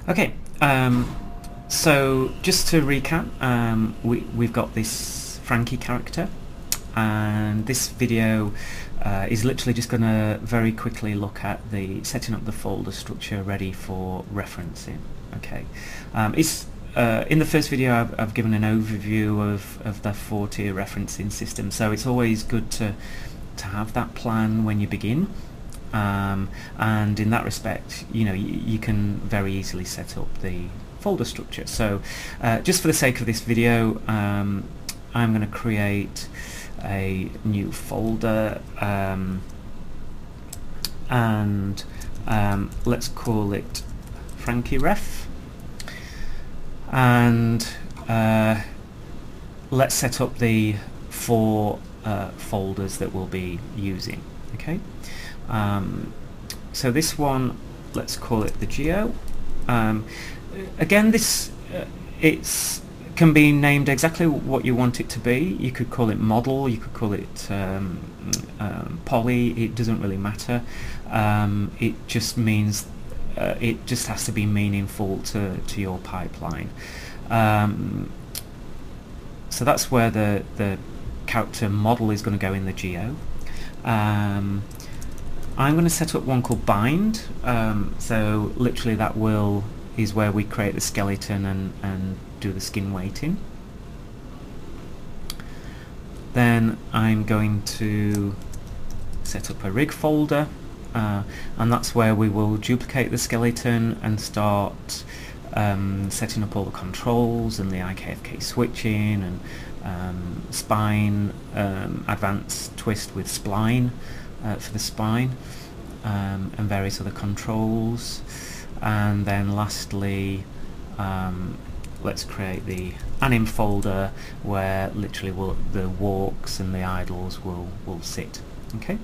Okay, so just to recap, we've got this Frankie character, and this video is literally just going to very quickly look at the setting up the folder structure ready for referencing. Okay, it's in the first video I've given an overview of the 4-tier referencing system, so it's always good to have that plan when you begin. And in that respect, you can very easily set up the folder structure. So just for the sake of this video, I'm going to create a new folder, and let's call it Frankie Ref, and let's set up the 4 folders that we'll be using. Okay. So this one, let's call it the Geo. Again, this can be named exactly what you want it to be. You could call it model, you could call it poly, it doesn't really matter. It just means it just has to be meaningful to your pipeline. So that's where the character model is going to go in the Geo. I'm going to set up one called bind, so literally that is where we create the skeleton and do the skin weighting. Then I'm going to set up a rig folder, and that's where we will duplicate the skeleton and start setting up all the controls and the IKFK switching and spine, advanced twist with spline for the spine, and various other controls. And then lastly, let's create the anim folder where literally the walks and the idles will sit. Okay.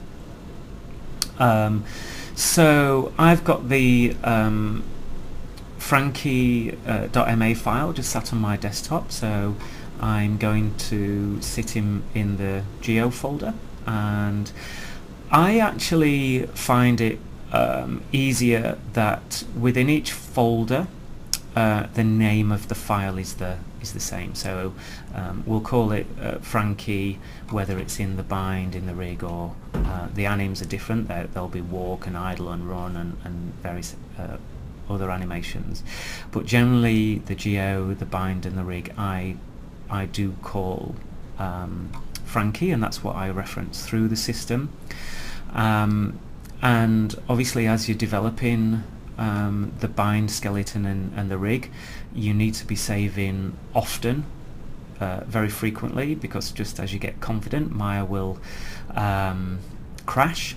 So I've got the Frankie.ma file just sat on my desktop, so I'm going to sit him in the Geo folder, and I actually find it easier that within each folder the name of the file is the same. So we'll call it Frankie, whether it's in the bind, in the rig, or the animes are different. There'll be walk and idle and run and various other animations, but generally the Geo, the bind and the rig I do call Frankie, and that's what I reference through the system. And obviously as you're developing the bind, skeleton and the rig, you need to be saving often, very frequently, because just as you get confident, Maya will crash,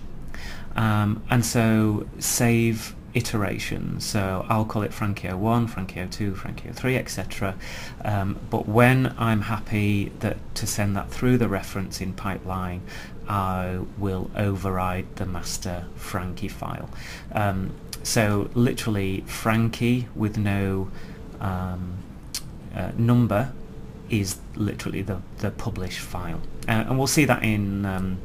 and so save iterations. So I'll call it Frankie 01, Frankie 02, Frankie 03, etc. But when I'm happy to send that through the referencing pipeline, I will override the master Frankie file. So literally Frankie with no number is literally the publish file, and we'll see that in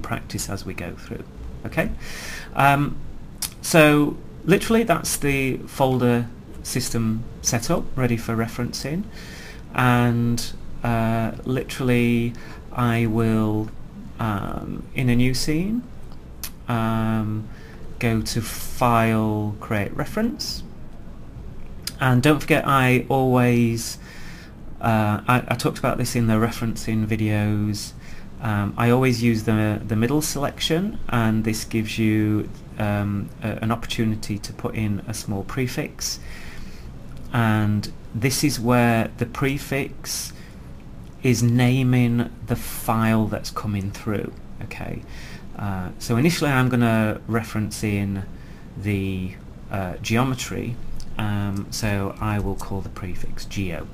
practice as we go through. Okay. So literally that's the folder system set up ready for referencing, and literally I will in a new scene go to File, Create Reference, and don't forget I always I talked about this in the referencing videos. I always use the middle selection, and this gives you an opportunity to put in a small prefix, and this is where the prefix is naming the file that's coming through. Okay, so initially I'm going to reference in the geometry, so I will call the prefix Geo.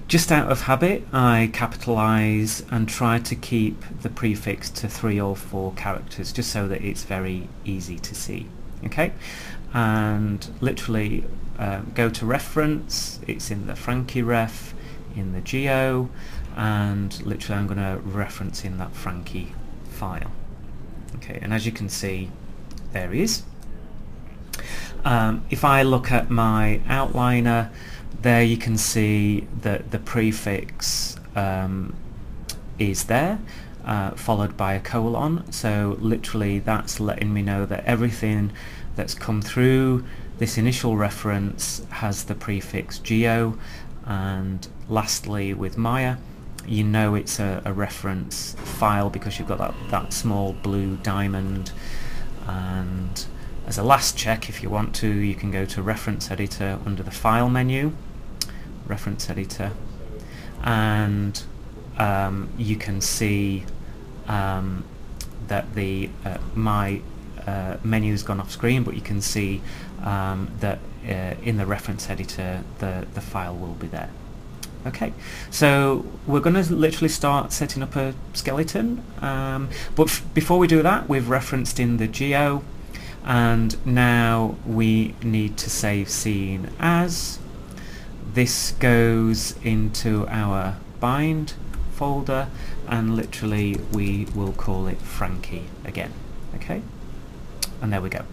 Just out of habit, I capitalize and try to keep the prefix to 3 or 4 characters, just so that it's very easy to see. Okay, and literally go to reference, it's in the Frankie ref, in the Geo, and literally I'm going to reference in that Frankie file. Okay, and as you can see, there he is. If I look at my outliner, there you can see that the prefix is there, followed by a colon. So literally that's letting me know that everything that's come through this initial reference has the prefix geo. And lastly, with Maya, you know it's a reference file because you've got that small blue diamond. And as a last check, if you want to, you can go to Reference Editor under the File menu, Reference Editor, and you can see that the my menu's gone off screen, but you can see that in the Reference Editor the file will be there. Okay, so we're going to literally start setting up a skeleton, but before we do that, we've referenced in the geo, and now we need to save scene as. This goes into our bind folder, and literally we will call it Frankie again. Okay, and there we go.